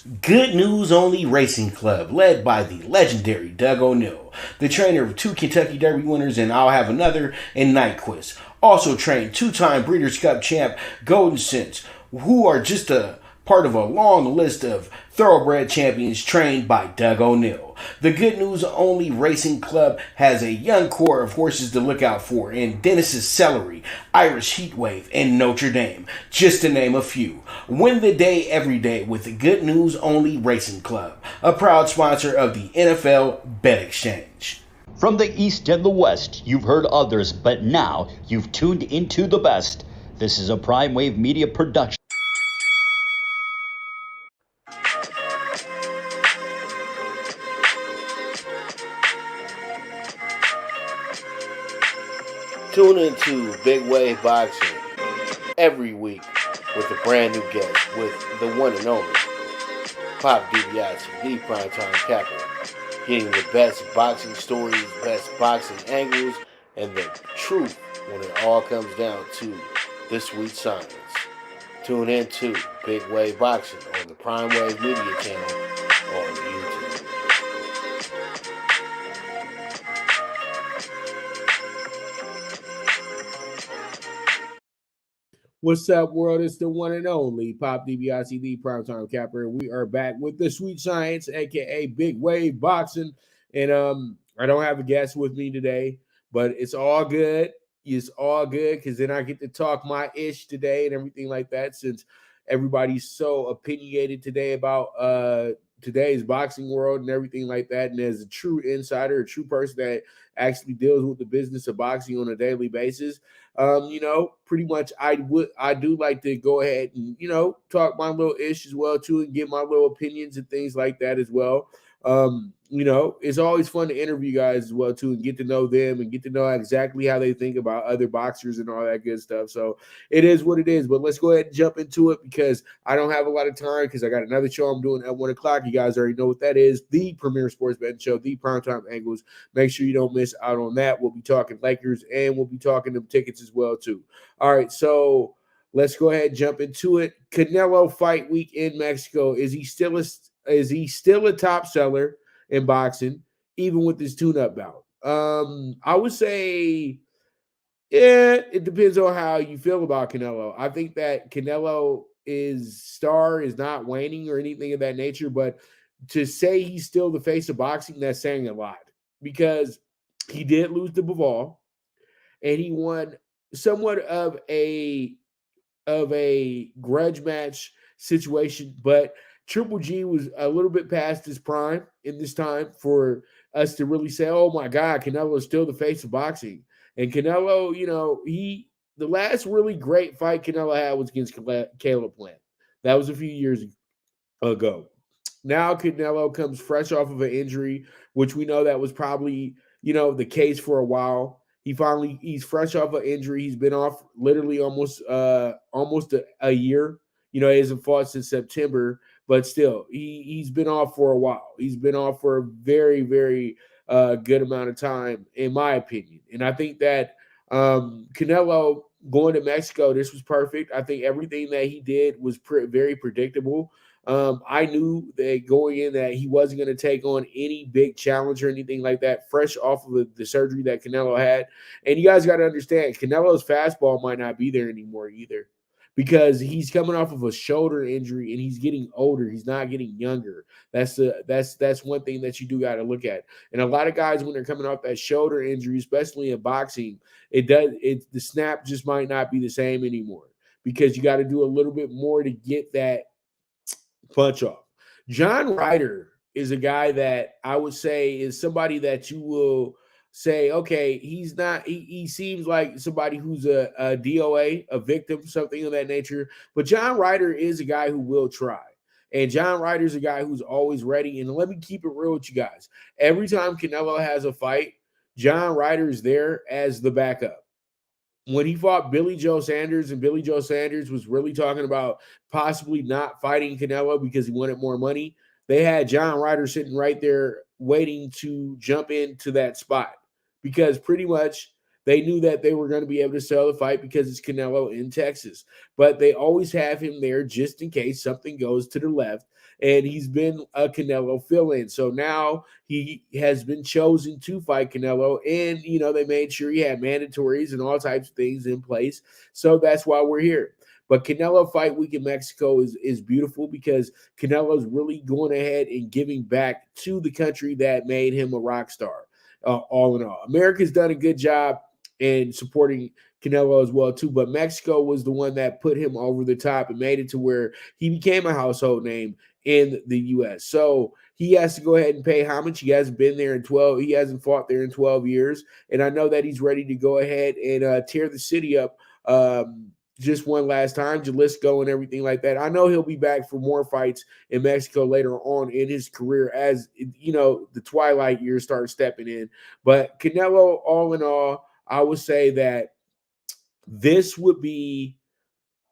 Good News Only Racing Club, led by the legendary Doug O'Neill, the trainer of 2 Kentucky Derby winners and I'll Have Another and Nyquist. Also trained 2-time Breeders' Cup champ Golden Sense, who are just a part of a long list of thoroughbred champions trained by Doug O'Neill. The Good News Only Racing Club has a young core of horses to look out for in Dennis's Celery, Irish Heatwave, and Notre Dame, just to name a few. Win the day every day with the Good News Only Racing Club, a proud sponsor of the NFL Bet Exchange. From the East and the West, you've heard others, but now you've tuned into the best. This is a Prime Wave Media production. Tune into Big Wave Boxing every week with a brand new guest with the one and only Pop DiBiase, the primetime capper, getting the best boxing stories, best boxing angles, and the truth when it all comes down to the sweet science. Tune in to Big Wave Boxing on the Prime Wave Media channel on YouTube. What's up, world? It's the one and only Pop DiBiase, the primetime capper, and we are back with the sweet science, aka Big Wave Boxing. And I don't have a guest with me today, but it's all good. It's all good because then I get to talk my ish today and everything like that. Since everybody's so opinionated today about today's boxing world and everything like that, and as a true insider, a true person that actually deals with the business of boxing on a daily basis. Pretty much I do like to go ahead and, talk my little ish as well too and give my little opinions and things like that as well. It's always fun to interview guys as well too and get to know them and get to know exactly how they think about other boxers and all that good stuff. So it is what it is, but let's go ahead and jump into it because I don't have a lot of time because I got another show I'm doing at 1 o'clock. You guys already know what that is. The premier sports betting show, the primetime angles. Make sure you don't miss out on that. We'll be talking Lakers and we'll be talking them tickets as well too. All right. So let's go ahead and jump into it. Canelo Fight Week in Mexico. Is he still a top seller in boxing, even with this tune-up bout? I would say, yeah, it depends on how you feel about Canelo. I think that Canelo star is not waning or anything of that nature, but to say he's still the face of boxing, that's saying a lot because he did lose to Bivol and he won somewhat of a grudge match situation, but Triple G was a little bit past his prime in this time for us to really say, oh my God, Canelo is still the face of boxing. And Canelo, the last really great fight Canelo had was against Caleb Plant. That was a few years ago. Now Canelo comes fresh off of an injury, which we know that was probably, the case for a while. He's fresh off an injury. He's been off literally almost a year. He hasn't fought since September, but still, he's been off for a while. He's been off for a very, very good amount of time, in my opinion. And I think that Canelo going to Mexico, this was perfect. I think everything that he did was very predictable. I knew that going in that he wasn't going to take on any big challenge or anything like that, fresh off of the surgery that Canelo had. And you guys got to understand, Canelo's fastball might not be there anymore either because he's coming off of a shoulder injury and he's getting older. He's not getting younger. That's one thing that you do got to look at. And a lot of guys, when they're coming off that shoulder injury, especially in boxing, the snap just might not be the same anymore because you got to do a little bit more to get that punch off. John Ryder is a guy that I would say is somebody that you will say, okay, he seems like somebody who's a DOA, a victim, something of that nature. But John Ryder is a guy who will try. And John Ryder's a guy who's always ready. And let me keep it real with you guys. Every time Canelo has a fight, John Ryder is there as the backup. When he fought Billy Joe Sanders, and Billy Joe Sanders was really talking about possibly not fighting Canelo because he wanted more money, they had John Ryder sitting right there waiting to jump into that spot because pretty much they knew that they were going to be able to sell the fight because it's Canelo in Texas. But they always have him there just in case something goes to the left. And he's been a Canelo fill-in. So now he has been chosen to fight Canelo. And, they made sure he had mandatories and all types of things in place. So that's why we're here. But Canelo Fight Week in Mexico is beautiful because Canelo's really going ahead and giving back to the country that made him a rock star. All in all, America's done a good job in supporting Canelo as well too, but Mexico was the one that put him over the top and made it to where he became a household name in the U.S. So he has to go ahead and pay homage. He hasn't been there in 12. He hasn't fought there in 12 years, and I know that he's ready to go ahead and tear the city up. Just one last time, Jalisco and everything like that. I know he'll be back for more fights in Mexico later on in his career as, the twilight years start stepping in. But Canelo, all in all, I would say that this would be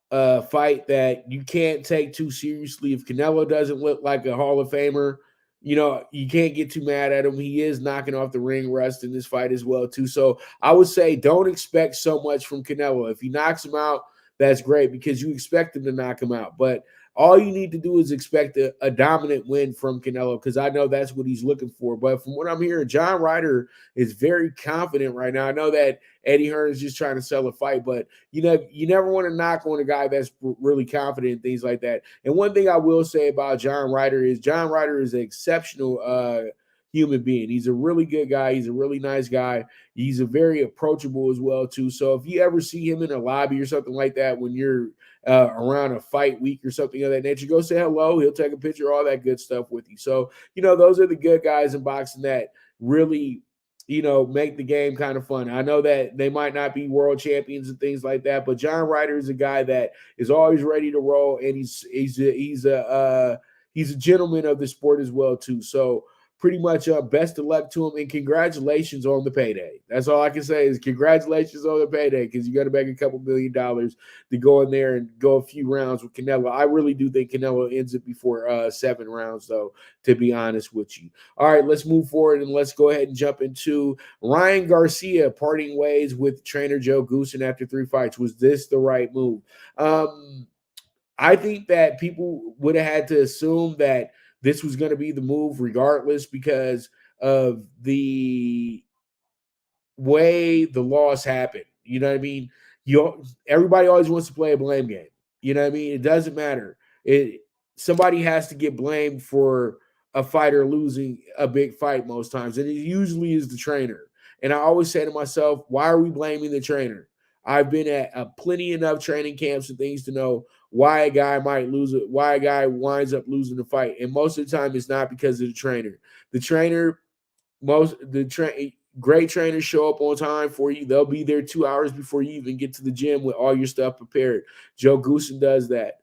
a fight that you can't take too seriously. If Canelo doesn't look like a Hall of Famer, you can't get too mad at him. He is knocking off the ring rust in this fight as well, too. So I would say don't expect so much from Canelo. If he knocks him out, that's great because you expect him to knock him out. But all you need to do is expect a dominant win from Canelo because I know that's what he's looking for. But from what I'm hearing, John Ryder is very confident right now. I know that Eddie Hearn is just trying to sell a fight, but you never want to knock on a guy that's really confident and things like that. And one thing I will say about John Ryder is an exceptional human being. He's a really good guy. He's a really nice guy. He's a very approachable as well too. So if you ever see him in a lobby or something like that when you're around a fight week or something of that nature, go say hello. He'll take a picture, all that good stuff with you. So, those are the good guys in boxing that really, make the game kind of fun. I know that they might not be world champions and things like that, but John Ryder is a guy that is always ready to roll, and he's a gentleman of the sport as well too. So pretty much best of luck to him and congratulations on the payday. That's all I can say is congratulations on the payday because you got to make a couple $1 million to go in there and go a few rounds with Canelo. I really do think Canelo ends it before 7 rounds, though, to be honest with you. All right, let's move forward and let's go ahead and jump into Ryan Garcia parting ways with trainer Joe Goosen after 3 fights. Was this the right move? I think that people would have had to assume that this was going to be the move regardless because of the way the loss happened. You know what I mean? Everybody always wants to play a blame game. You know what I mean? It doesn't matter. Somebody has to get blamed for a fighter losing a big fight most times, and it usually is the trainer. And I always say to myself, why are we blaming the trainer? I've been at plenty enough training camps and things to know why a guy might lose it, why a guy winds up losing the fight. And most of the time it's not because of the trainer. Great trainers show up on time for you. They'll be there 2 hours before you even get to the gym with all your stuff prepared. Joe Goosen does that.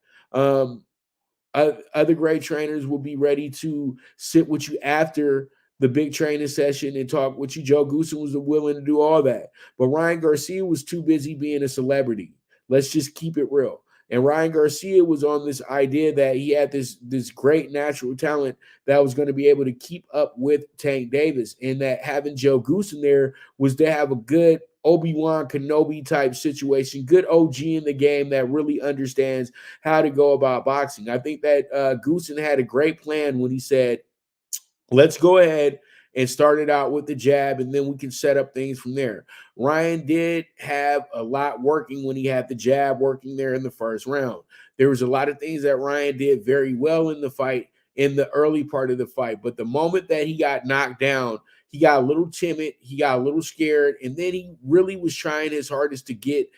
Other great trainers will be ready to sit with you after the big training session and talk with you. Joe Goosen was willing to do all that. But Ryan Garcia was too busy being a celebrity. Let's just keep it real. And Ryan Garcia was on this idea that he had this great natural talent that was going to be able to keep up with Tank Davis, and that having Joe Goosen there was to have a good Obi-Wan Kenobi type situation, good OG in the game that really understands how to go about boxing. I think that Goosen had a great plan when he said, let's go ahead and start it out with the jab, and then we can set up things from there. Ryan did have a lot working when he had the jab working there in the first round. There was a lot of things that Ryan did very well in the fight in the early part of the fight, but the moment that he got knocked down, he got a little timid, he got a little scared, and then he really was trying his hardest to get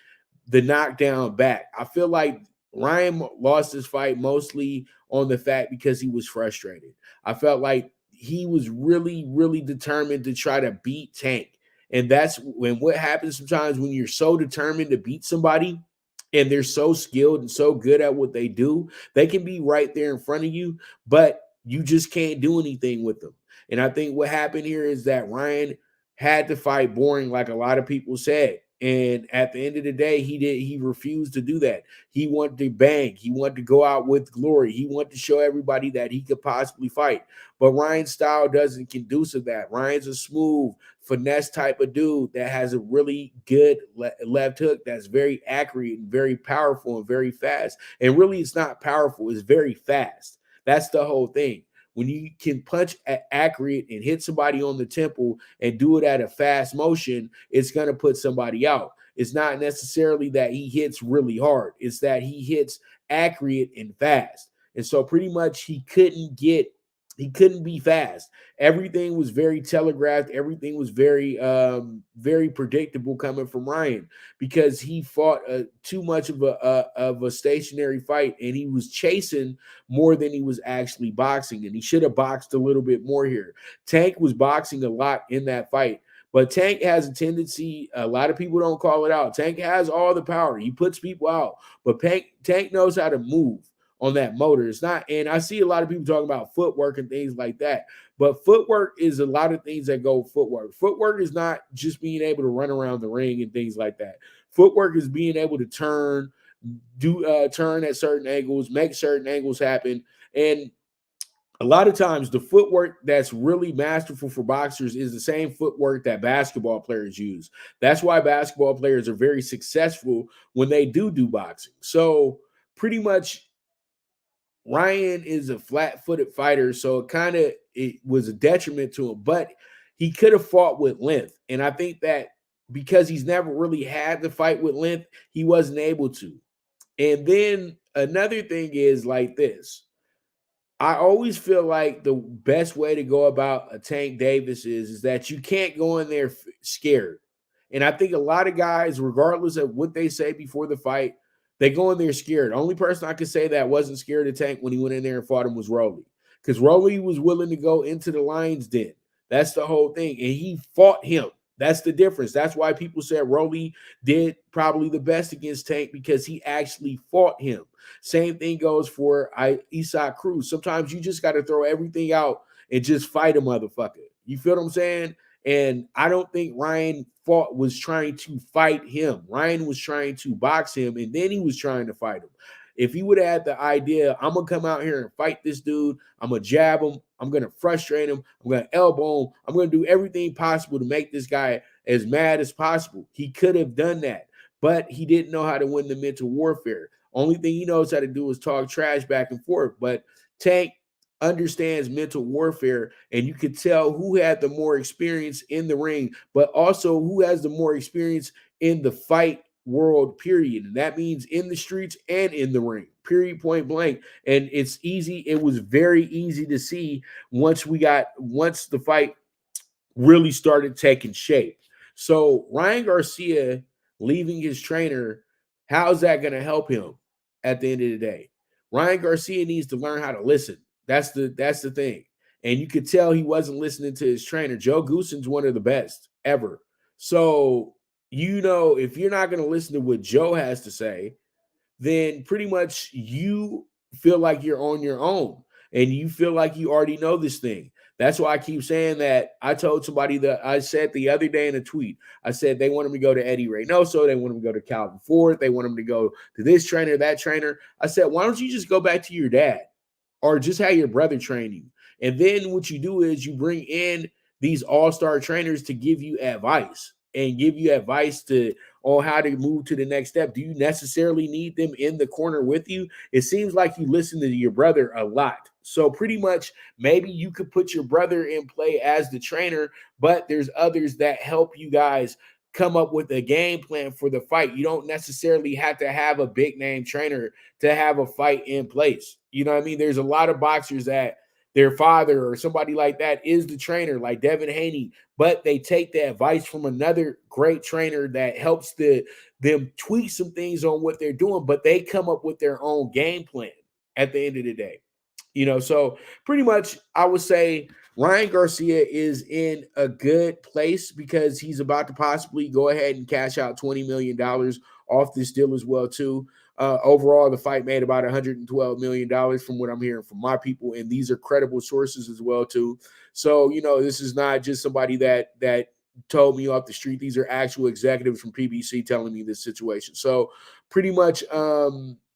the knockdown back. I feel like Ryan lost his fight mostly on the fact because he was frustrated. I felt like he was really, really determined to try to beat Tank. And that's when what happens sometimes when you're so determined to beat somebody and they're so skilled and so good at what they do, they can be right there in front of you, but you just can't do anything with them. And I think what happened here is that Ryan had to fight boring, like a lot of people said. And at the end of the day, he refused to do that. He wanted to bang. He wanted to go out with glory. He wanted to show everybody that he could possibly fight. But Ryan's style doesn't conduce to that. Ryan's a smooth, finesse type of dude that has a really good left hook that's very accurate and very powerful and very fast. And really, it's not powerful. It's very fast. That's the whole thing. When you can punch accurate and hit somebody on the temple and do it at a fast motion, it's going to put somebody out. It's not necessarily that he hits really hard. It's that he hits accurate and fast. And so pretty much he couldn't be fast. Everything was very telegraphed. Everything was very, very predictable coming from Ryan because he fought too much of a stationary fight, and he was chasing more than he was actually boxing. And he should have boxed a little bit more here. Tank was boxing a lot in that fight, but Tank has a tendency. A lot of people don't call it out. Tank has all the power. He puts people out, but Tank knows how to move on that motor. It's not, and I see a lot of people talking about footwork and things like that, but footwork is a lot of things that go footwork. Footwork is not just being able to run around the ring and things like that. Footwork is being able to turn at certain angles, make certain angles happen. And a lot of times the footwork that's really masterful for boxers is the same footwork that basketball players use. That's why basketball players are very successful when they do boxing. So pretty much Ryan is a flat-footed fighter, so it was a detriment to him, but he could have fought with length. And I think that because he's never really had to fight with length, he wasn't able to. And then another thing is like this. I always feel like the best way to go about a Tank Davis is that you can't go in there scared. And I think a lot of guys, regardless of what they say before the fight, they go in there scared. The only person I could say that wasn't scared of Tank when he went in there and fought him was Rolly. Because Rolly was willing to go into the lion's den. That's the whole thing. And he fought him. That's the difference. That's why people said Rolly did probably the best against Tank because he actually fought him. Same thing goes for Isaac Cruz. Sometimes you just got to throw everything out and just fight a motherfucker. You feel what I'm saying? And I don't think Ryan was trying to fight him. Ryan was trying to box him, and then he was trying to fight him. If he would have had the idea, I'm going to come out here and fight this dude, I'm going to jab him, I'm going to frustrate him, I'm going to elbow him, I'm going to do everything possible to make this guy as mad as possible. He could have done that, but he didn't know how to win the mental warfare. Only thing he knows how to do is talk trash back and forth. But Tank understands mental warfare, and you could tell who had the more experience in the ring, but also who has the more experience in the fight world, period. And that means in the streets and in the ring, period, point blank. And it's easy. It was very easy to see once the fight really started taking shape. So Ryan Garcia leaving his trainer, how's that going to help him at the end of the day? Ryan Garcia needs to learn how to listen. That's the thing. And you could tell he wasn't listening to his trainer. Joe Goosen's one of the best ever. So, if you're not going to listen to what Joe has to say, then pretty much you feel like you're on your own and you feel like you already know this thing. That's why I keep saying that. I told somebody that I said the other day in a tweet, I said they want him to go to Eddie Reynoso. They want him to go to Calvin Ford. They want him to go to this trainer, that trainer. I said, why don't you just go back to your dad or just have your brother train you? And then what you do is you bring in these all-star trainers to give you advice on how to move to the next step. Do you necessarily need them in the corner with you? It seems like you listen to your brother a lot. So pretty much maybe you could put your brother in play as the trainer, but there's others that help you guys come up with a game plan for the fight. You don't necessarily have to have a big name trainer to have a fight in place. You know what I mean? There's a lot of boxers that their father or somebody like that is the trainer, like Devin Haney, but they take the advice from another great trainer that helps them tweak some things on what they're doing, but they come up with their own game plan at the end of the day. So pretty much I would say Ryan Garcia is in a good place because he's about to possibly go ahead and cash out $20 million off this deal as well, too. Overall, the fight made about $112 million from what I'm hearing from my people, and these are credible sources as well, too. So, this is not just somebody that told me off the street. These are actual executives from PBC telling me this situation. So pretty much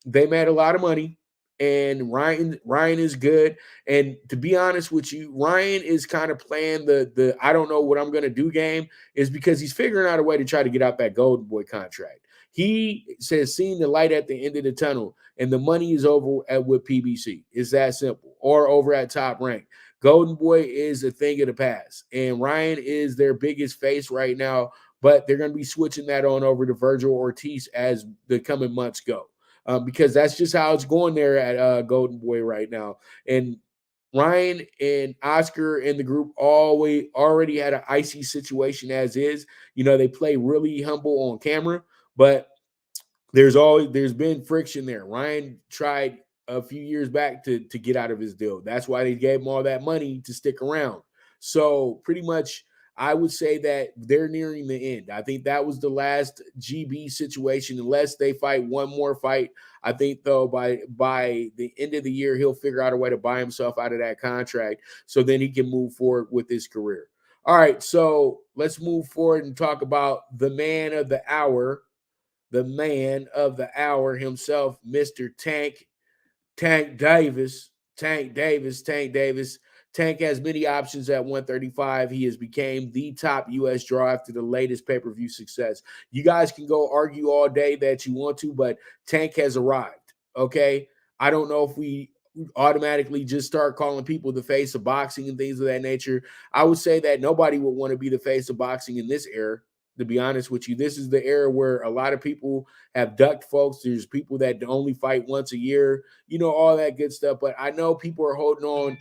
they made a lot of money, and Ryan is good. And to be honest with you, Ryan is kind of playing the I don't know what I'm gonna do game, is because he's figuring out a way to try to get out that Golden Boy contract. He says seeing the light at the end of the tunnel, and the money is over with PBC. It's that simple, or over at Top Rank. Golden Boy is a thing of the past, and Ryan is their biggest face right now, but they're going to be switching that on over to Virgil Ortiz as the coming months go, because that's just how it's going there at Golden Boy right now. And Ryan and Oscar and the group already had an icy situation as is. They play really humble on camera, but there's been friction there. Ryan tried a few years back to get out of his deal. That's why they gave him all that money to stick around. So pretty much I would say that they're nearing the end. I think that was the last GB situation, unless they fight one more fight. I think, though, by the end of the year, he'll figure out a way to buy himself out of that contract so then he can move forward with his career. All right, so let's move forward and talk about the man of the hour himself, Mr. Tank Davis. Tank has many options at 135. He has became the top U.S. draw after the latest pay-per-view success. You guys can go argue all day that you want to, but Tank has arrived, okay? I don't know if we automatically just start calling people the face of boxing and things of that nature. I would say that nobody would want to be the face of boxing in this era. To be honest with you, this is the era where a lot of people have ducked folks. There's people that only fight once a year, all that good stuff. But I know people are holding on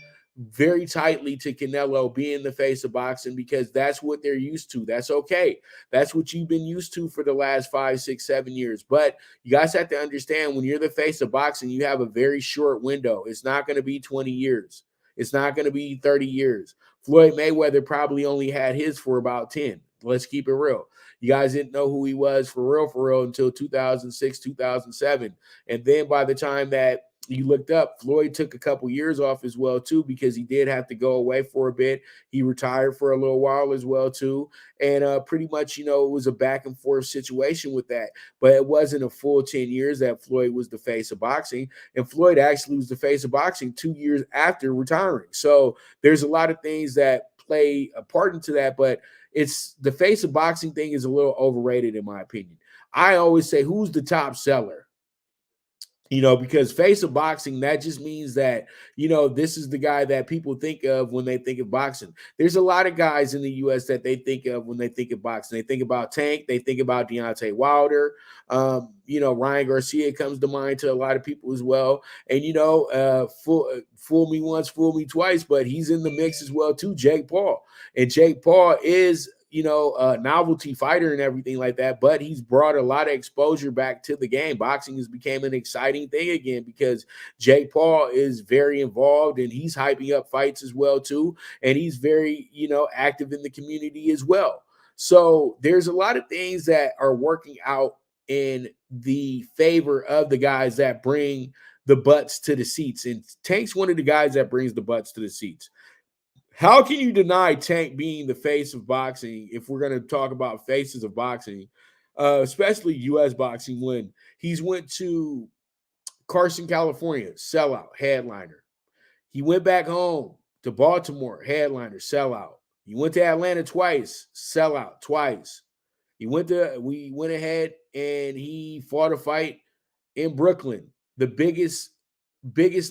very tightly to Canelo being the face of boxing because that's what they're used to. That's okay. That's what you've been used to for the last 5, 6, 7 years. But you guys have to understand, when you're the face of boxing, you have a very short window. It's not going to be 20 years. It's not going to be 30 years. Floyd Mayweather probably only had his for about 10. Let's keep it real. You guys didn't know who he was for real until 2006, 2007. And then by the time that you looked up, Floyd took a couple years off as well, too, because he did have to go away for a bit. He retired for a little while as well, too. And pretty much, it was a back and forth situation with that. But it wasn't a full 10 years that Floyd was the face of boxing. And Floyd actually was the face of boxing 2 years after retiring. So there's a lot of things that play a part into that. But it's the face of boxing thing is a little overrated, in my opinion. I always say, who's the top seller? Because face of boxing, that just means that, this is the guy that people think of when they think of boxing. There's a lot of guys in the U.S. that they think of when they think of boxing. They think about Tank. They think about Deontay Wilder. Ryan Garcia comes to mind to a lot of people as well. And, fool me once, fool me twice, but he's in the mix as well, too, Jake Paul. And Jake Paul is a novelty fighter and everything like that, but he's brought a lot of exposure back to the game. Boxing has become an exciting thing again because Jake Paul is very involved and he's hyping up fights as well too. And he's very, active in the community as well. So there's a lot of things that are working out in the favor of the guys that bring the butts to the seats. And Tank's one of the guys that brings the butts to the seats. How can you deny Tank being the face of boxing if we're going to talk about faces of boxing, especially U.S. boxing, when he's went to Carson, California, sellout, headliner. He went back home to Baltimore, headliner, sellout. He went to Atlanta twice, sellout, twice. We went ahead and he fought a fight in Brooklyn, the biggest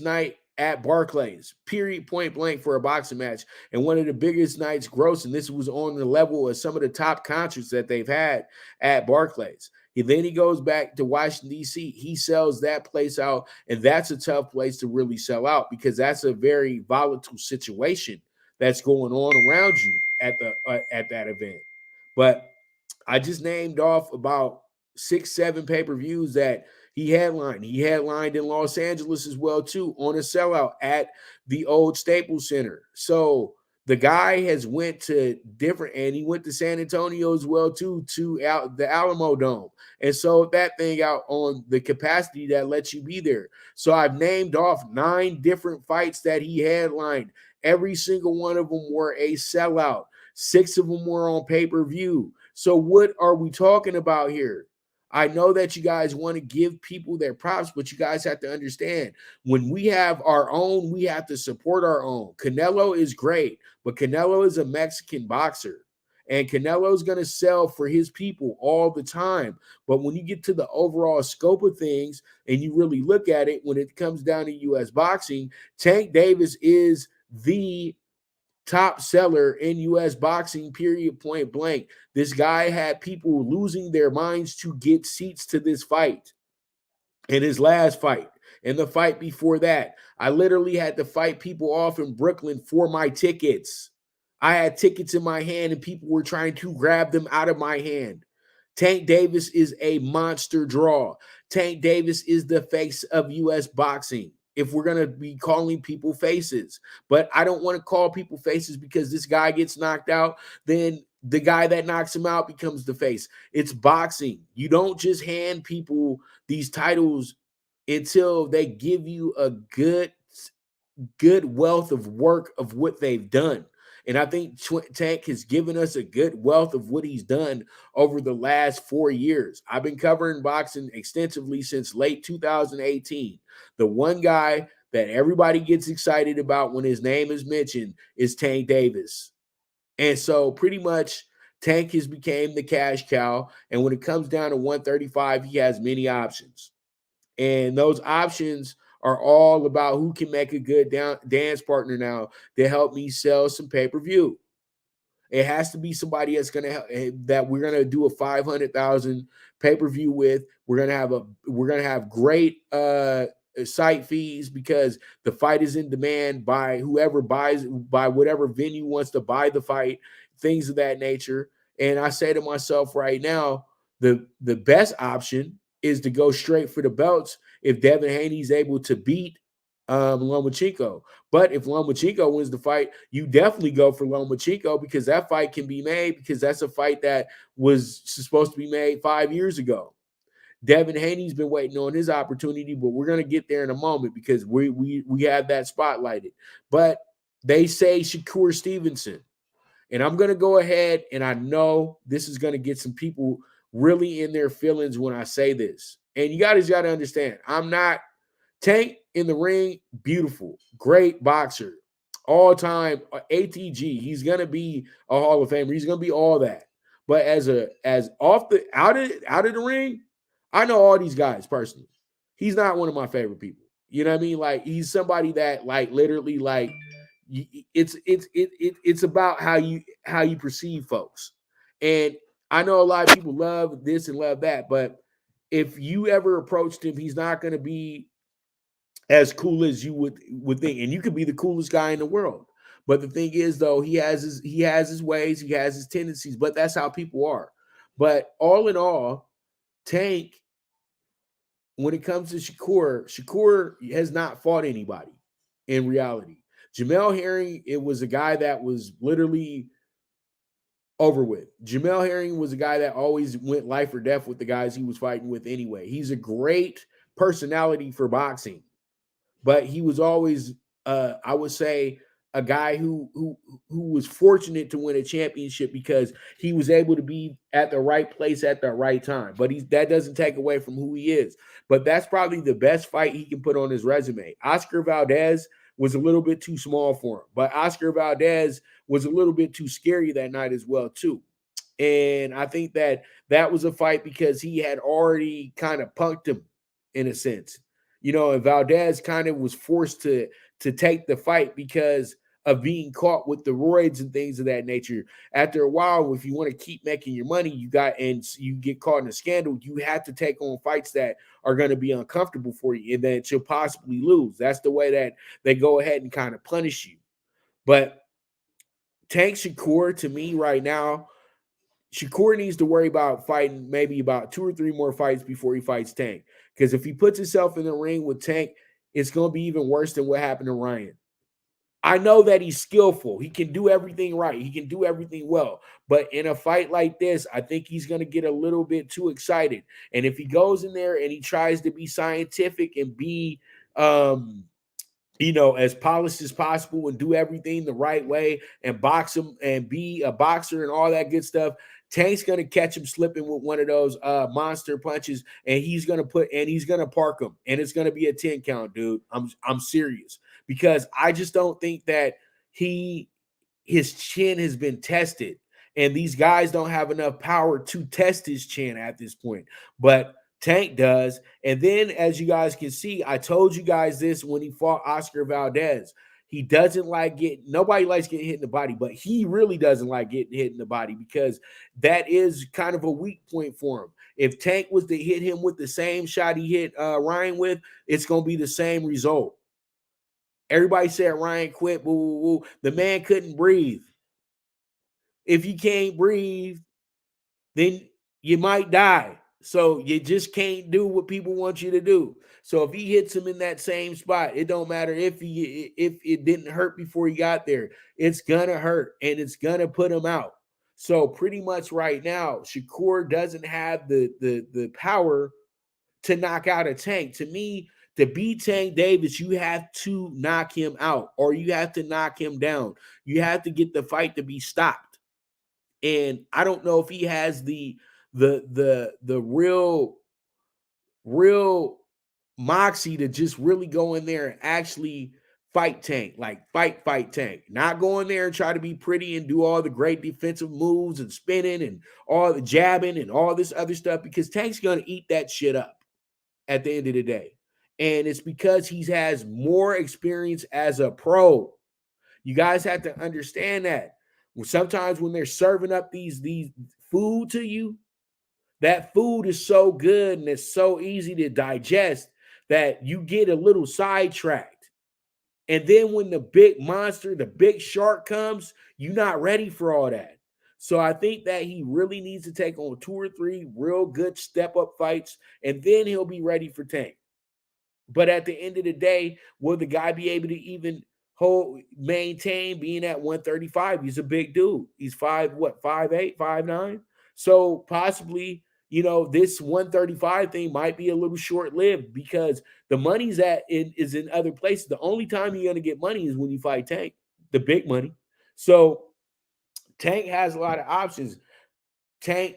night at Barclays, period, point blank, for a boxing match, and one of the biggest nights gross, and this was on the level of some of the top concerts that they've had at Barclays. Then he goes back to Washington, D.C. He sells that place out, and that's a tough place to really sell out because that's a very volatile situation that's going on around you at that event. But I just named off about 6, 7 pay-per-views that he headlined. He headlined in Los Angeles as well, too, on a sellout at the old Staples Center. So the guy has went to different, and he went to San Antonio as well, too, to the Alamo Dome. And so that thing out on the capacity that lets you be there. So I've named off 9 different fights that he headlined. Every single one of them were a sellout. 6 of them were on pay-per-view. So what are we talking about here? I know that you guys want to give people their props, but you guys have to understand when we have our own, we have to support our own. Canelo is great, but Canelo is a Mexican boxer. And Canelo's going to sell for his people all the time. But when you get to the overall scope of things and you really look at it, when it comes down to U.S. boxing, Tank Davis is the top seller in U.S. boxing, period, point blank. This guy had people losing their minds to get seats to this fight. In his last fight, and the fight before that, I literally had to fight people off in Brooklyn for my tickets. I had tickets in my hand and people were trying to grab them out of my hand. Tank Davis is a monster draw. Tank Davis is the face of U.S. boxing. If we're going to be calling people faces, but I don't want to call people faces because this guy gets knocked out, then the guy that knocks him out becomes the face. It's boxing. You don't just hand people these titles until they give you a good wealth of work of what they've done. And I think Tank has given us a good wealth of what he's done over the last 4 years. I've been covering boxing extensively since late 2018. The one guy that everybody gets excited about when his name is mentioned is Tank Davis. And so pretty much Tank has became the cash cow. And when it comes down to 135, he has many options. And those options are all about who can make a good dance partner now to help me sell some pay-per-view. It has to be somebody that's going to help, that we're going to do a 500,000 pay-per-view with. We're going to have great site fees because the fight is in demand by whoever buys, by whatever venue wants to buy the fight, things of that nature. And I say to myself right now, the best option is to go straight for the belts if Devin Haney is able to beat Lomachenko. But if Lomachenko wins the fight, you definitely go for Lomachenko because that fight can be made, because that's a fight that was supposed to be made 5 years ago. Devin Haney's been waiting on his opportunity, but we're going to get there in a moment because we have that spotlighted. But they say Shakur Stevenson. And I'm going to go ahead, and I know this is going to get some people really in their feelings when I say this. And you guys got to understand, I'm not Tank in the ring, beautiful, great boxer, all-time ATG. He's going to be a Hall of Famer. He's going to be all that. But as out of the ring, I know all these guys personally. He's not one of my favorite people. You know what I mean? Like, he's somebody that, like, literally, like, it's about how you perceive folks. And I know a lot of people love this and love that, but if you ever approached him, he's not going to be as cool as you would think. And you could be the coolest guy in the world. But the thing is, though, he has his ways, he has his tendencies, but that's how people are. But all in all, Tank, when it comes to Shakur has not fought anybody in reality. Jamel Herring, it was a guy that was literally over with. Jamel Herring was a guy that always went life or death with the guys he was fighting with anyway. He's a great personality for boxing, but he was always, I would say, a guy who was fortunate to win a championship because he was able to be at the right place at the right time. But that doesn't take away from who he is. But that's probably the best fight he can put on his resume. Oscar Valdez was a little bit too small for him, but Oscar Valdez was a little bit too scary that night as well too. And I think that was a fight because he had already kind of punked him in a sense, you know, and Valdez kind of was forced to take the fight because of being caught with the roids and things of that nature. After a while, if you want to keep making your money, you get caught in a scandal, you have to take on fights that are going to be uncomfortable for you and that you'll possibly lose. That's the way that they go ahead and kind of punish you. But Tank Shakur, to me right now, Shakur needs to worry about fighting maybe about 2 or 3 more fights before he fights Tank. Because if he puts himself in the ring with Tank, it's going to be even worse than what happened to Ryan. I know that he's skillful. He can do everything right. He can do everything well. But in a fight like this, I think he's going to get a little bit too excited. And if he goes in there and he tries to be scientific and be as polished as possible and do everything the right way and box him and be a boxer and all that good stuff, Tank's gonna catch him slipping with one of those monster punches, and he's gonna park him, and it's gonna be a 10 count, dude. I'm serious, because I just don't think that his chin has been tested, and these guys don't have enough power to test his chin at this point. But Tank does. And then, as you guys can see, I told you guys this when he fought Oscar Valdez. He doesn't like nobody likes getting hit in the body, but he really doesn't like getting hit in the body, because that is kind of a weak point for him. If Tank was to hit him with the same shot he hit Ryan with, it's going to be the same result. Everybody said Ryan quit. Boo, boo, boo. The man couldn't breathe. If you can't breathe, then you might die. So you just can't do what people want you to do. So if he hits him in that same spot, it don't matter if it didn't hurt before he got there. It's gonna hurt, and it's gonna put him out. So pretty much right now, Shakur doesn't have the power to knock out a Tank. To me, to beat Tank Davis, you have to knock him out, or you have to knock him down. You have to get the fight to be stopped. And I don't know if he has the real moxie to just really go in there and actually fight Tank, like fight Tank. Not go in there and try to be pretty and do all the great defensive moves and spinning and all the jabbing and all this other stuff, because Tank's going to eat that shit up at the end of the day. And it's because he has more experience as a pro. You guys have to understand that. Sometimes when they're serving up these food to you, that food is so good and it's so easy to digest that you get a little sidetracked. And then when the big monster, the big shark comes, you're not ready for all that. So I think that he really needs to take on 2 or 3 real good step-up fights, and then he'll be ready for Tank. But at the end of the day, will the guy be able to even maintain being at 135? He's a big dude. He's 5'8", 5'9". So possibly, this 135 thing might be a little short-lived, because the money's is in other places. The only time you're going to get money is when you fight Tank, the big money. So Tank has a lot of options. Tank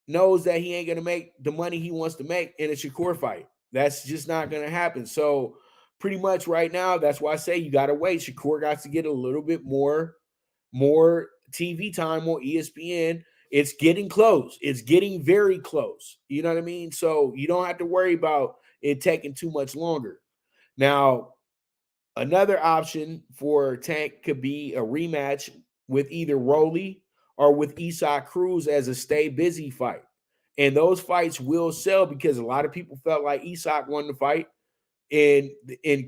knows that he ain't going to make the money he wants to make in a Shakur fight. That's just not going to happen. So pretty much right now, that's why I say you got to wait. Shakur got to get a little bit more TV time on ESPN. It's getting close. It's getting very close. You know what I mean? So you don't have to worry about it taking too much longer. Now, another option for Tank could be a rematch with either Rolly or with Isaac Cruz as a stay busy fight. And those fights will sell, because a lot of people felt like Isaac won the fight in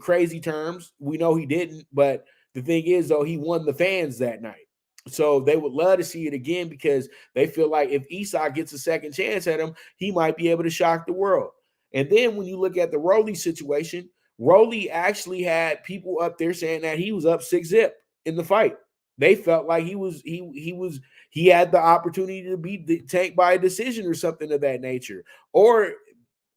crazy terms. We know he didn't, but the thing is, though, he won the fans that night. So they would love to see it again, because they feel like if Isaac gets a second chance at him, he might be able to shock the world. And then when you look at the Rolly situation, Rolly actually had people up there saying that he was up 6-0 in the fight. They felt like he had the opportunity to beat the Tank by a decision or something of that nature. Or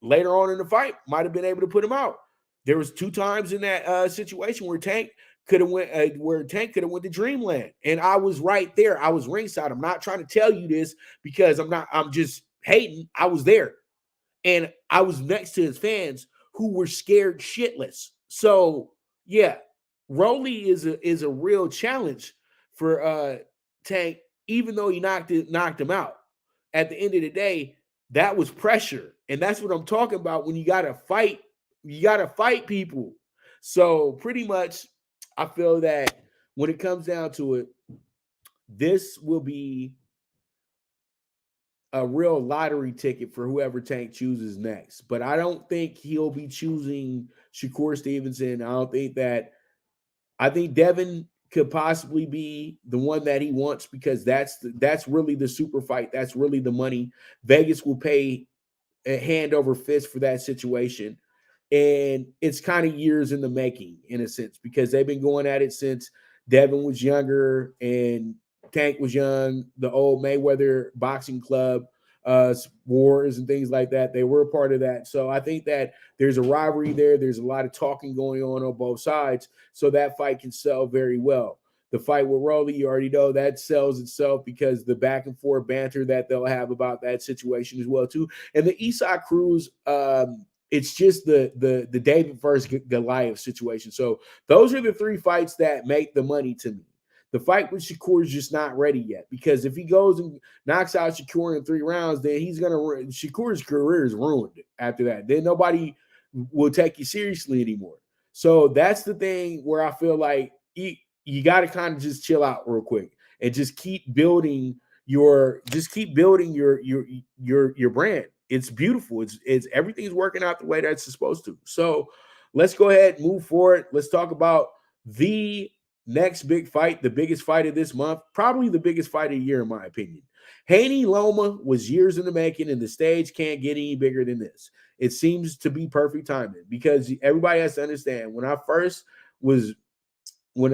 later on in the fight, might have been able to put him out. There was 2 times in that situation where Tank could have went to Dreamland, and I was right there. I was ringside. I'm not trying to tell you this because I'm just hating. I was there, and I was next to his fans who were scared shitless. So yeah, Rolly is a real challenge for Tank, even though he knocked him out. At the end of the day, that was pressure, and that's what I'm talking about. When you gotta fight people. So pretty much, I feel that when it comes down to it, this will be a real lottery ticket for whoever Tank chooses next. But I don't think he'll be choosing Shakur Stevenson. I think Devin could possibly be the one that he wants, because that's really the super fight. That's really the money. Vegas will pay a hand over fist for that situation. And it's kind of years in the making, in a sense, because they've been going at it since Devin was younger and Tank was young. The old Mayweather Boxing Club wars and things like that. They were a part of that. So I think that there's a rivalry there. There's a lot of talking going on both sides. So that fight can sell very well. The fight with Rolly, you already know that sells itself because the back and forth banter that they'll have about that situation as well too. And the Eastside Cruz, it's just the David versus Goliath situation. So those are the three fights that make the money to me. The fight with Shakur is just not ready yet because if he goes and knocks out Shakur in 3 rounds, then Shakur's career is ruined after that. Then nobody will take you seriously anymore. So that's the thing where I feel like you got to kind of just chill out real quick and just keep building your brand. It's beautiful. It's everything's working out the way that's supposed to. So let's go ahead and move forward. Let's talk about the next big fight, the biggest fight of this month, probably the biggest fight of the year, in my opinion. Haney Loma was years in the making, and the stage can't get any bigger than this. It seems to be perfect timing because everybody has to understand when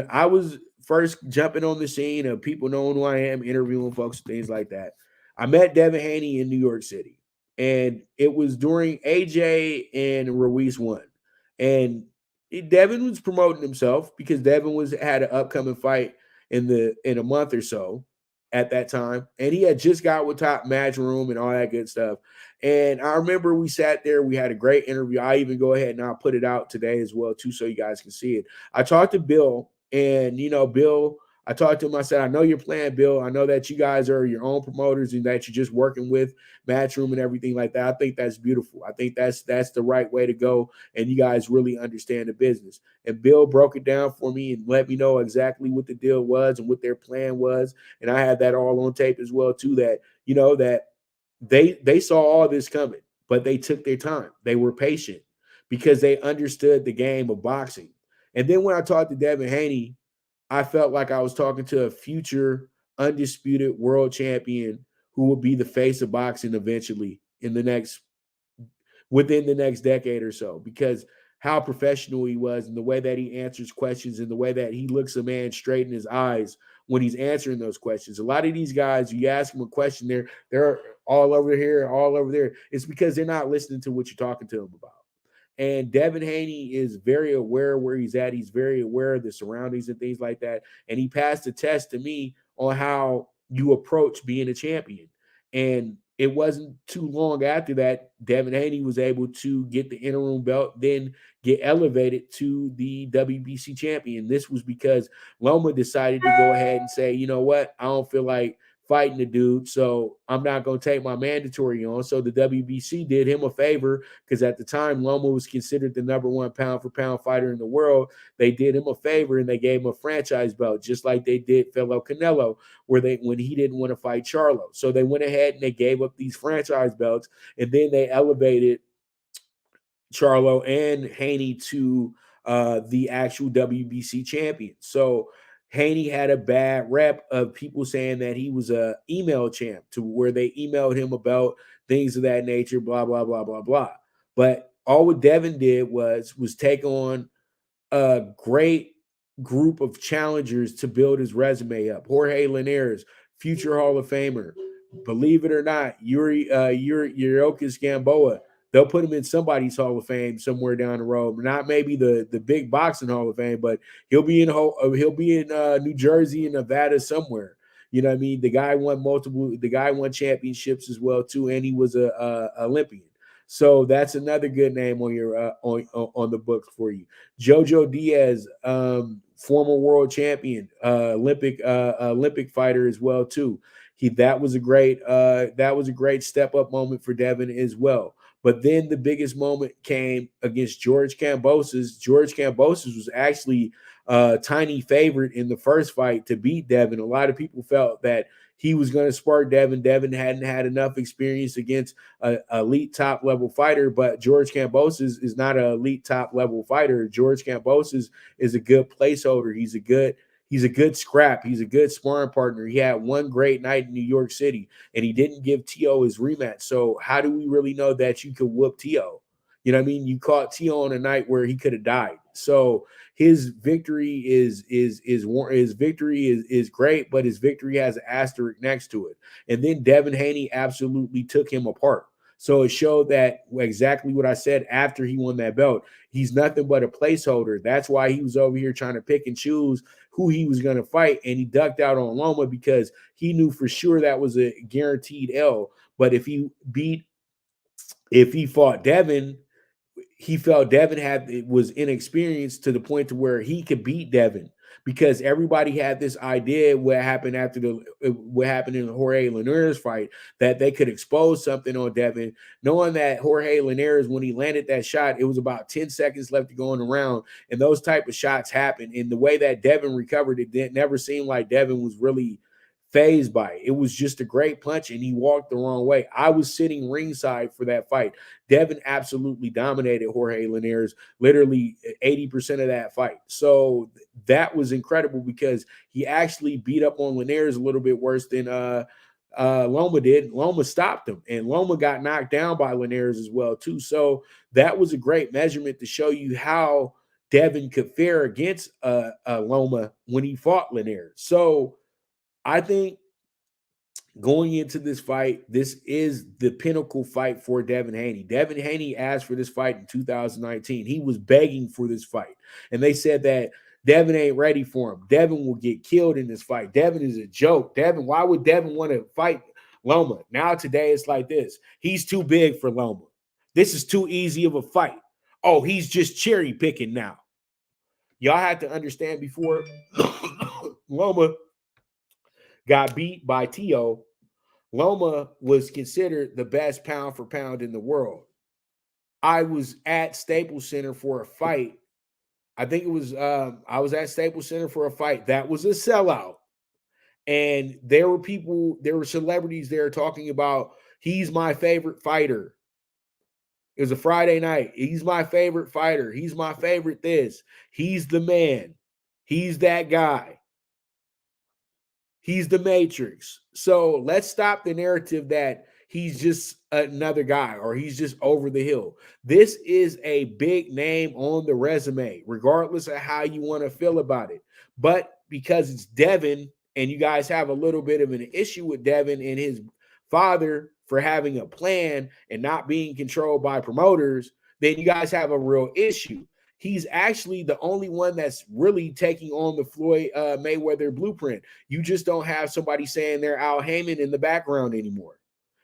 I was first jumping on the scene of people knowing who I am, interviewing folks, things like that, I met Devin Haney in New York City. And it was during AJ and Ruiz won. And Devin was promoting himself because Devin had an upcoming fight in a month or so at that time. And he had just got with Top Matchroom and all that good stuff. And I remember we sat there, we had a great interview. I even go ahead and I'll put it out today as well, too, so you guys can see it. I talked to Bill, and Bill, I talked to him. I said, I know you're playing, Bill. I know that you guys are your own promoters and that you're just working with Matchroom and everything like that. I think that's beautiful. I think that's the right way to go. And you guys really understand the business. And Bill broke it down for me and let me know exactly what the deal was and what their plan was. And I had that all on tape as well, too, that, that they saw all this coming, but they took their time. They were patient because they understood the game of boxing. And then when I talked to Devin Haney, I felt like I was talking to a future undisputed world champion who will be the face of boxing eventually within the next decade or so, because how professional he was and the way that he answers questions and the way that he looks a man straight in his eyes when he's answering those questions. A lot of these guys, you ask them a question, they're all over here, all over there. It's because they're not listening to what you're talking to them about. And Devin Haney is very aware where he's at. He's very aware of the surroundings and things like that. And he passed the test to me on how you approach being a champion. And it wasn't too long after that, Devin Haney was able to get the interim belt, then get elevated to the WBC champion. This was because Loma decided to go ahead and say, you know what, I don't feel like fighting the dude, so I'm not going to take my mandatory on. So the WBC did him a favor because at the time Loma was considered the #1 pound-for-pound fighter in the world. They did him a favor and they gave him a franchise belt, just like they did fellow Canelo, when he didn't want to fight Charlo. So they went ahead and they gave up these franchise belts, and then they elevated Charlo and Haney to the actual WBC champion. So Haney had a bad rep of people saying that he was a email champ, to where they emailed him about things of that nature, blah, blah, blah, blah, blah. But all what Devin did was take on a great group of challengers to build his resume up. Jorge Linares, future Hall of Famer. Believe it or not, Yuriorkis Gamboa, they'll put him in somebody's Hall of Fame somewhere down the road. Not maybe the big boxing Hall of Fame, but he'll be in New Jersey and Nevada somewhere. You know what I mean? The guy won championships as well too, and he was a Olympian. So that's another good name on your on the books for you. Jojo Diaz, former world champion, Olympic fighter as well too. That was a great step up moment for Devin as well. But then the biggest moment came against George Kambosos. George Kambosos was actually a tiny favorite in the first fight to beat Devin. A lot of people felt that he was going to spark Devin. Devin hadn't had enough experience against an elite top level fighter, but George Kambosos is not an elite top level fighter. George Kambosos is a good placeholder. He's a good scrap. He's a good sparring partner. He had one great night in New York City, and he didn't give T.O. his rematch. So how do we really know that you could whoop T.O.? You know what I mean? You caught T.O. on a night where he could have died. So his victory is great, but his victory has an asterisk next to it. And then Devin Haney absolutely took him apart. So it showed that exactly what I said after he won that belt. He's nothing but a placeholder. That's why he was over here trying to pick and choose who he was going to fight. And he ducked out on Loma because he knew for sure that was a guaranteed L. But if he fought Devin, he felt Devin was inexperienced to the point to where he could beat Devin, because everybody had this idea what happened in the Jorge Linares fight, that they could expose something on Devin, knowing that Jorge Linares, when he landed that shot, it was about 10 seconds left to go in the round, and those type of shots happen. And the way that Devin recovered, it never seemed like Devin was really phased by it. It was just a great punch, and he walked the wrong way. I was sitting ringside for that fight. Devin absolutely dominated Jorge Linares, literally 80% of that fight. So that was incredible, because he actually beat up on Linares a little bit worse than Loma did. Loma stopped him, and Loma got knocked down by Linares as well too. So that was a great measurement to show you how Devin could fare against Loma when he fought Linares. So I think going into this fight, this is the pinnacle fight for Devin Haney. Devin Haney asked for this fight in 2019. He was begging for this fight. And they said that Devin ain't ready for him. Devin will get killed in this fight. Devin is a joke. Why would Devin want to fight Loma? Now today it's like this. He's too big for Loma. This is too easy of a fight. Oh, he's just cherry picking now. Y'all had to understand, before Loma got beat by Tio, Loma was considered the best pound for pound in the world. I was at Staples Center for a fight. I think it was, I was at Staples Center for a fight. That was a sellout. And there were celebrities there talking about, he's my favorite fighter. It was a Friday night. He's my favorite fighter. He's my favorite this. He's the man. He's that guy. He's the Matrix. So let's stop the narrative that he's just another guy or he's just over the hill. This is a big name on the resume, regardless of how you want to feel about it. But because it's Devin, and you guys have a little bit of an issue with Devin and his father for having a plan and not being controlled by promoters, then you guys have a real issue. He's actually the only one that's really taking on the Floyd Mayweather blueprint. You just don't have somebody saying they're Al Heyman in the background anymore.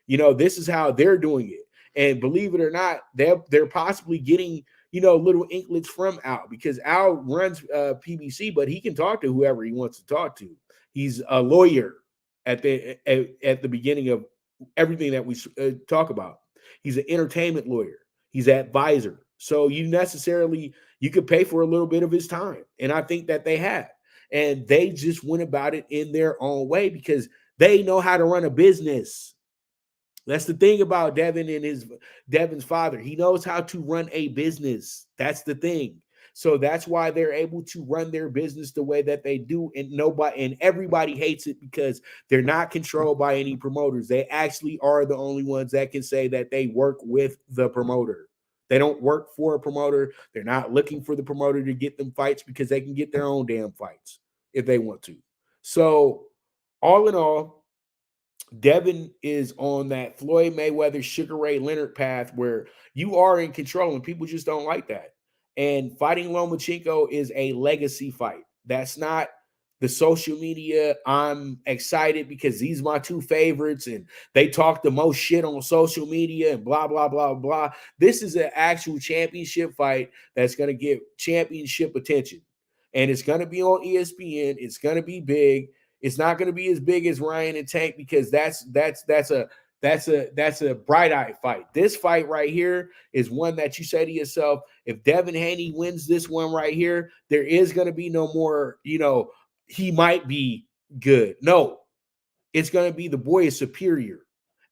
You know, this is how they're doing it. And believe it or not, they're possibly getting, you know, little inklets from Al, because Al runs PBC, but he can talk to whoever he wants to talk to. He's a lawyer at the beginning of everything that we talk about. He's an entertainment lawyer. He's an advisor. So you could pay for a little bit of his time. And I think that they have. And they just went about it in their own way because they know how to run a business. That's the thing about Devin and Devin's father. He knows how to run a business. That's the thing. So that's why they're able to run their business the way that they do. And everybody hates it because they're not controlled by any promoters. They actually are the only ones that can say that they work with the promoter. They don't work for a promoter. They're not looking for the promoter to get them fights because they can get their own damn fights if they want to. So all in all, Devin is on that Floyd Mayweather, Sugar Ray Leonard path where you are in control and people just don't like that. And fighting Lomachenko is a legacy fight. That's not the social media. I'm excited because these are my two favorites and they talk the most shit on social media and blah, blah, blah, blah. This is an actual championship fight that's going to get championship attention. And it's going to be on ESPN. It's going to be big. It's not going to be as big as Ryan and Tank because that's a bright-eye fight. This fight right here is one that you say to yourself, if Devin Haney wins this one right here, there is going to be no more, you know, he might be good. No, it's going to be the boy is superior.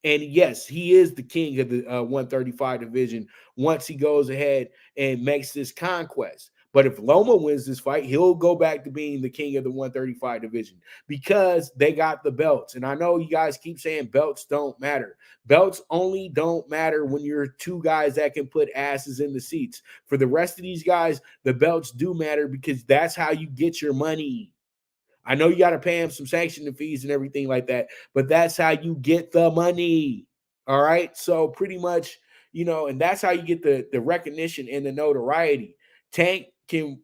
And yes, he is the king of the 135 division once he goes ahead and makes this conquest. But if Loma wins this fight, he'll go back to being the king of the 135 division because they got the belts. And I know you guys keep saying belts don't matter. Belts only don't matter when you're two guys that can put asses in the seats. For the rest of these guys, the belts do matter because that's how you get your money. I know you got to pay them some sanctioning fees and everything like that, but that's how you get the money. All right. So pretty much, and that's how you get the recognition and the notoriety. Tank can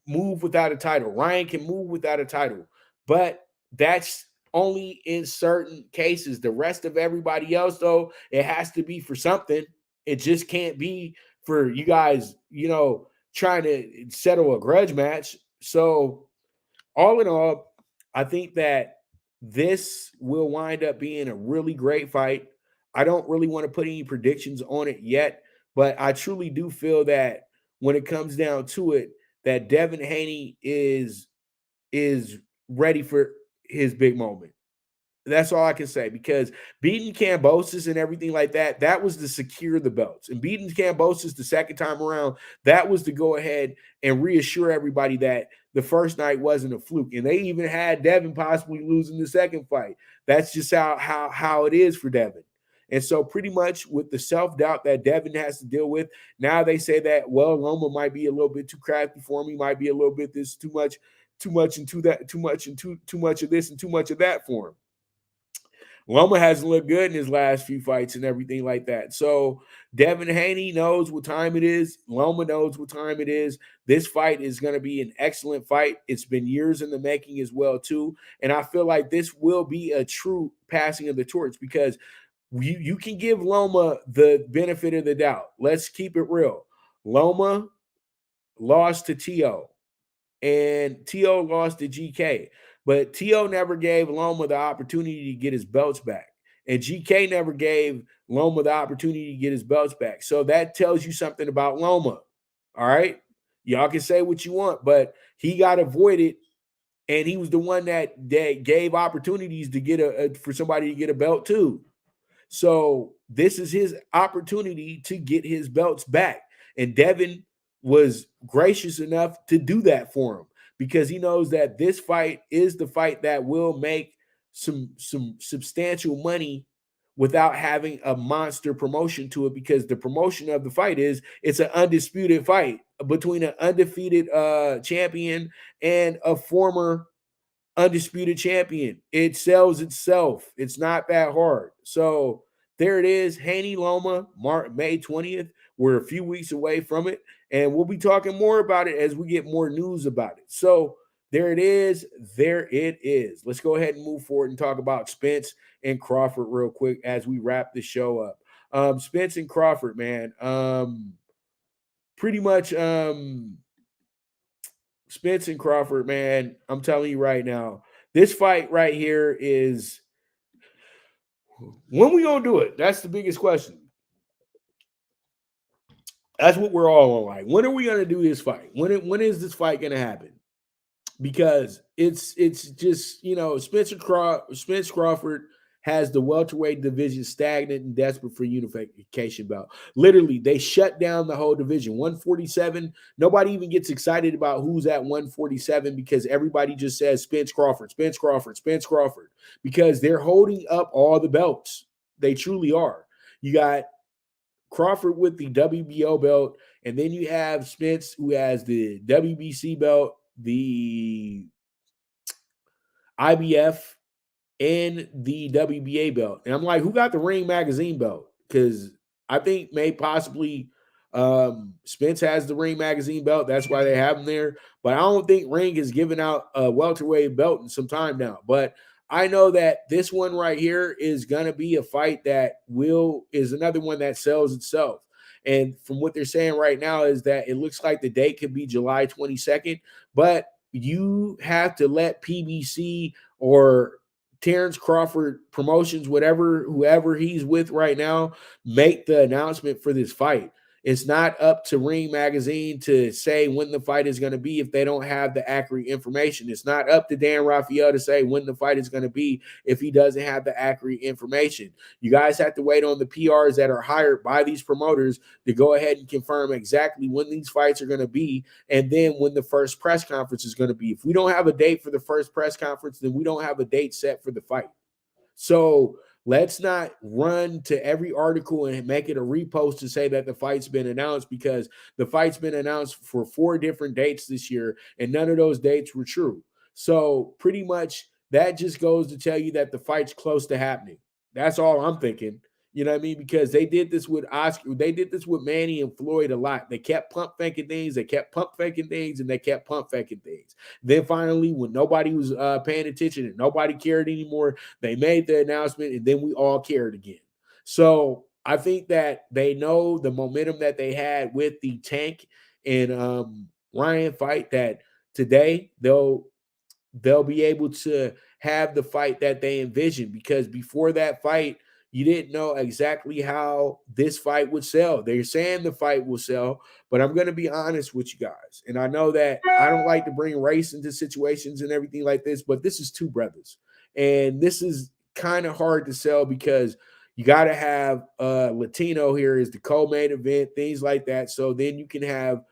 move without a title. Ryan can move without a title, but that's only in certain cases. The rest of everybody else, though, it has to be for something. It just can't be for you guys, trying to settle a grudge match. So all in all, I think that this will wind up being a really great fight. I don't really want to put any predictions on it yet, but I truly do feel that when it comes down to it, that Devin Haney is ready for his big moment. That's all I can say, because beating Kambosos and everything like that, that was to secure the belts. And beating Kambosos the second time around, that was to go ahead and reassure everybody that the first night wasn't a fluke. And they even had Devin possibly losing the second fight. That's just how it is for Devin. And so pretty much with the self-doubt that Devin has to deal with, now they say that, well, Loma might be a little bit too crafty for him. He might be a little bit this too much and too much of this and too much of that for him. Loma hasn't looked good in his last few fights and everything like that. So Devin Haney knows what time it is. Loma knows what time it is. This fight is going to be an excellent fight. It's been years in the making as well, too. And I feel like this will be a true passing of the torch, because you can give Loma the benefit of the doubt. Let's keep it real. Loma lost to T.O. and T.O. lost to GK. But T.O. never gave Loma the opportunity to get his belts back. And GK never gave Loma the opportunity to get his belts back. So that tells you something about Loma. All right? Y'all can say what you want, but he got avoided, and he was the one that gave opportunities to get for somebody to get a belt too. So this is his opportunity to get his belts back. And Devin was gracious enough to do that for him, because he knows that this fight is the fight that will make some substantial money without having a monster promotion to it, because the promotion of the fight is it's an undisputed fight between an undefeated champion and a former undisputed champion. It sells itself. It's not that hard. So there it is. Haney Loma, May 20th. We're a few weeks away from it, and we'll be talking more about it as we get more news about it. So there it is. There it is. Let's go ahead and move forward and talk about Spence and Crawford real quick as we wrap the show up. Spence and Crawford, man. Pretty much Spence and Crawford, man, I'm telling you right now, this fight right here is, when we gonna do it? That's the biggest question. That's what we're all on. Like, when are we gonna do this fight? When is this fight gonna happen? Because it's just, Spence Crawford has the welterweight division stagnant and desperate for unification belt. Literally, they shut down the whole division. 147, nobody even gets excited about who's at 147, because everybody just says Spence Crawford, Spence Crawford, Spence Crawford, because they're holding up all the belts. They truly are. You got Crawford with the WBO belt, and then you have Spence, who has the WBC belt, the IBF, and the WBA belt. And I'm like, who got the Ring Magazine belt? Because I think possibly Spence has the Ring Magazine belt. That's why they have him there. But I don't think Ring has given out a welterweight belt in some time now. But I know that this one right here is going to be a fight that is another one that sells itself. And from what they're saying right now is that it looks like the date could be July 22nd. But you have to let PBC or Terrence Crawford Promotions, whoever he's with right now, make the announcement for this fight. It's not up to Ring Magazine to say when the fight is going to be if they don't have the accurate information. It's not up to Dan Rafael to say when the fight is going to be if he doesn't have the accurate information. You guys have to wait on the PRs that are hired by these promoters to go ahead and confirm exactly when these fights are going to be and then when the first press conference is going to be. If we don't have a date for the first press conference, then we don't have a date set for the fight. So let's not run to every article and make it a repost to say that the fight's been announced, because the fight's been announced for 4 different dates this year, and none of those dates were true. So pretty much that just goes to tell you that the fight's close to happening. That's all I'm thinking. You know what I mean? Because they did this with Oscar. They did this with Manny and Floyd a lot. They kept pump faking things. They kept pump faking things, and they kept pump faking things. Then finally, when nobody was paying attention and nobody cared anymore, they made the announcement, and then we all cared again. So I think that they know the momentum that they had with the Tank and Ryan fight, that today they'll be able to have the fight that they envisioned, because before that fight, you didn't know exactly how this fight would sell. They're saying the fight will sell, but I'm going to be honest with you guys. And I know that I don't like to bring race into situations and everything like this, but this is 2 brothers. And this is kind of hard to sell because you got to have Latino here as the co-main event, things like that. So then you can have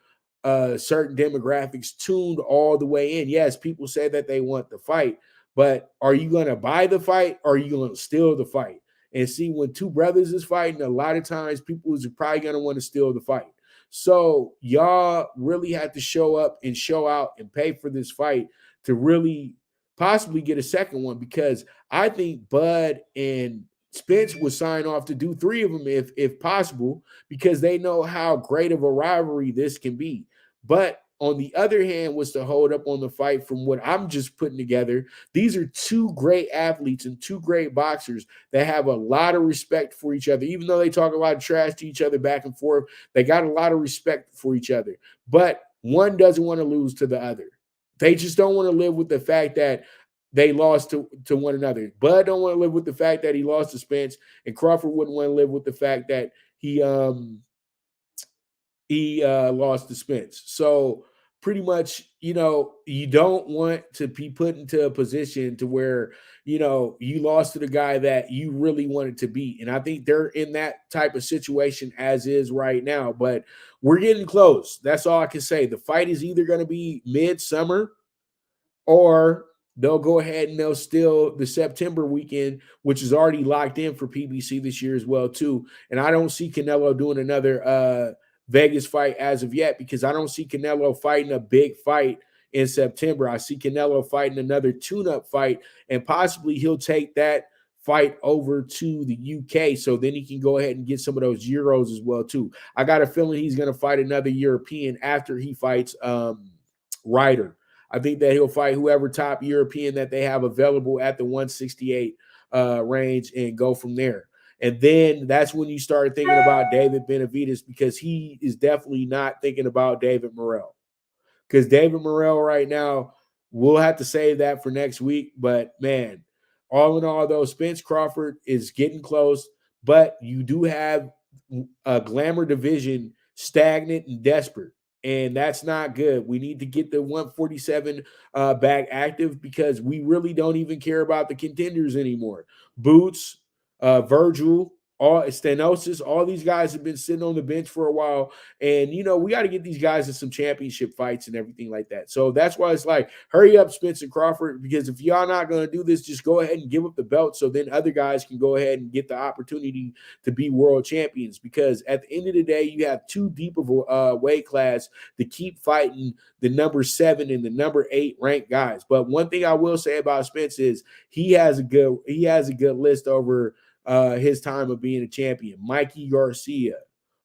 certain demographics tuned all the way in. Yes, people say that they want the fight, but are you going to buy the fight or are you going to steal the fight? And see, when 2 brothers is fighting, a lot of times people is probably going to want to steal the fight. So y'all really have to show up and show out and pay for this fight to really possibly get a second one, because I think Bud and Spence would sign off to do 3 of them if possible, because they know how great of a rivalry this can be. But on the other hand, what's to hold up on the fight from what I'm just putting together, these are 2 great athletes and 2 great boxers that have a lot of respect for each other. Even though they talk a lot of trash to each other back and forth, they got a lot of respect for each other. But one doesn't want to lose to the other. They just don't want to live with the fact that they lost to one another. Bud don't want to live with the fact that he lost to Spence, and Crawford wouldn't want to live with the fact that he lost to Spence. So pretty much, you don't want to be put into a position to where, you lost to the guy that you really wanted to beat. And I think they're in that type of situation as is right now, but we're getting close. That's all I can say. The fight is either going to be midsummer, or they'll go ahead and they'll steal the September weekend, which is already locked in for PBC this year as well too. And I don't see Canelo doing another Vegas fight as of yet, because I don't see Canelo fighting a big fight in September. I see Canelo fighting another tune-up fight, and possibly he'll take that fight over to the UK, so then he can go ahead and get some of those Euros as well too. I got a feeling he's going to fight another European after he fights Ryder. I think that he'll fight whoever top European that they have available at the 168 range and go from there. And then that's when you start thinking about David Benavidez, because he is definitely not thinking about David Morrell. Because David Morrell right now, we'll have to save that for next week. But, man, all in all, though, Spence Crawford is getting close. But you do have a glamour division stagnant and desperate. And that's not good. We need to get the 147 back active, because we really don't even care about the contenders anymore. Boots, Virgil, Stenosis, all these guys have been sitting on the bench for a while. And, we got to get these guys in some championship fights and everything like that. So that's why it's like, hurry up, Spence and Crawford, because if y'all not going to do this, just go ahead and give up the belt, so then other guys can go ahead and get the opportunity to be world champions. Because at the end of the day, you have too deep of a weight class to keep fighting the number 7 and the number 8 ranked guys. But one thing I will say about Spence is he has a good list over his time of being a champion. Mikey Garcia,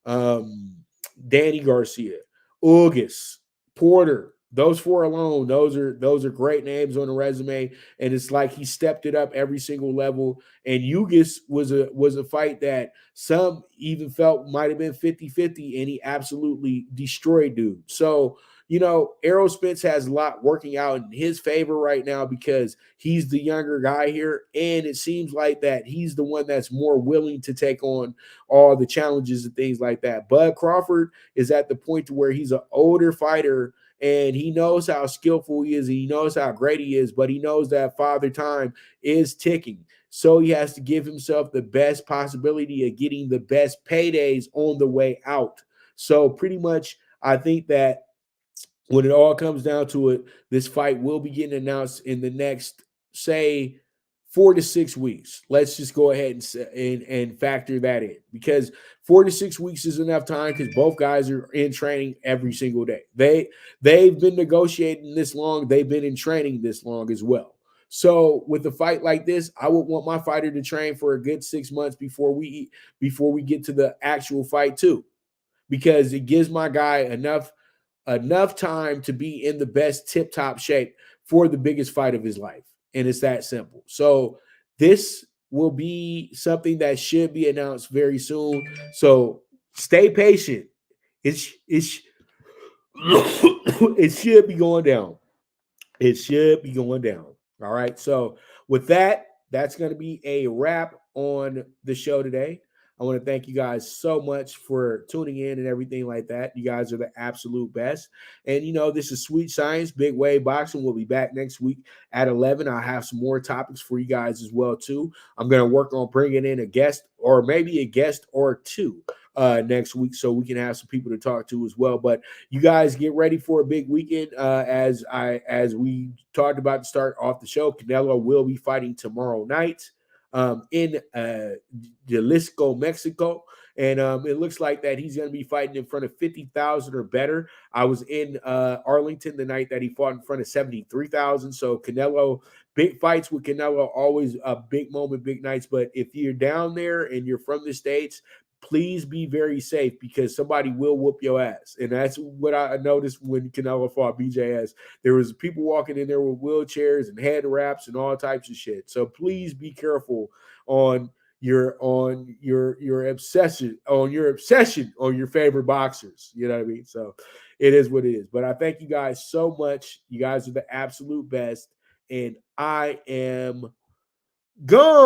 Danny Garcia, Ugas, Porter. Those 4 alone, those are great names on the resume. And it's like he stepped it up every single level. And Ugas was a fight that some even felt might have been 50-50, and he absolutely destroyed dude. So, Errol Spence has a lot working out in his favor right now because he's the younger guy here. And it seems like that he's the one that's more willing to take on all the challenges and things like that. Bud Crawford is at the point to where he's an older fighter and he knows how skillful he is. And he knows how great he is, but he knows that Father Time is ticking. So he has to give himself the best possibility of getting the best paydays on the way out. So pretty much, I think that when it all comes down to it, this fight will be getting announced in the next, say, 4 to 6 weeks. Let's just go ahead and factor that in, because 4 to 6 weeks is enough time because both guys are in training every single day. They've been negotiating this long. They've been in training this long as well. So with a fight like this, I would want my fighter to train for a good 6 months before we get to the actual fight too, because it gives my guy enough time to be in the best tip-top shape for the biggest fight of his life. And it's that simple. So this will be something that should be announced very soon. So stay patient. It should be going down. It should be going down. All right. So with that, that's going to be a wrap on the show today. I want to thank you guys so much for tuning in and everything like that. You guys are the absolute best. And, this is Sweet Science, Big Wave Boxing. We'll be back next week at 11. I'll have some more topics for you guys as well, too. I'm going to work on bringing in a guest or maybe a guest or two next week so we can have some people to talk to as well. But you guys get ready for a big weekend. As we talked about to start off the show, Canelo will be fighting tomorrow night in Jalisco, Mexico. And it looks like that he's going to be fighting in front of 50,000 or better. I was in Arlington the night that he fought in front of 73,000. So Canelo, big fights with Canelo, always a big moment, big nights. But if you're down there and you're from the States, please be very safe because somebody will whoop your ass. And that's what I noticed when Canelo fought BJS. There was people walking in there with wheelchairs and head wraps and all types of shit. So please be careful on your obsession on your favorite boxers. You know what I mean? So it is what it is. But I thank you guys so much. You guys are the absolute best. And I am gone.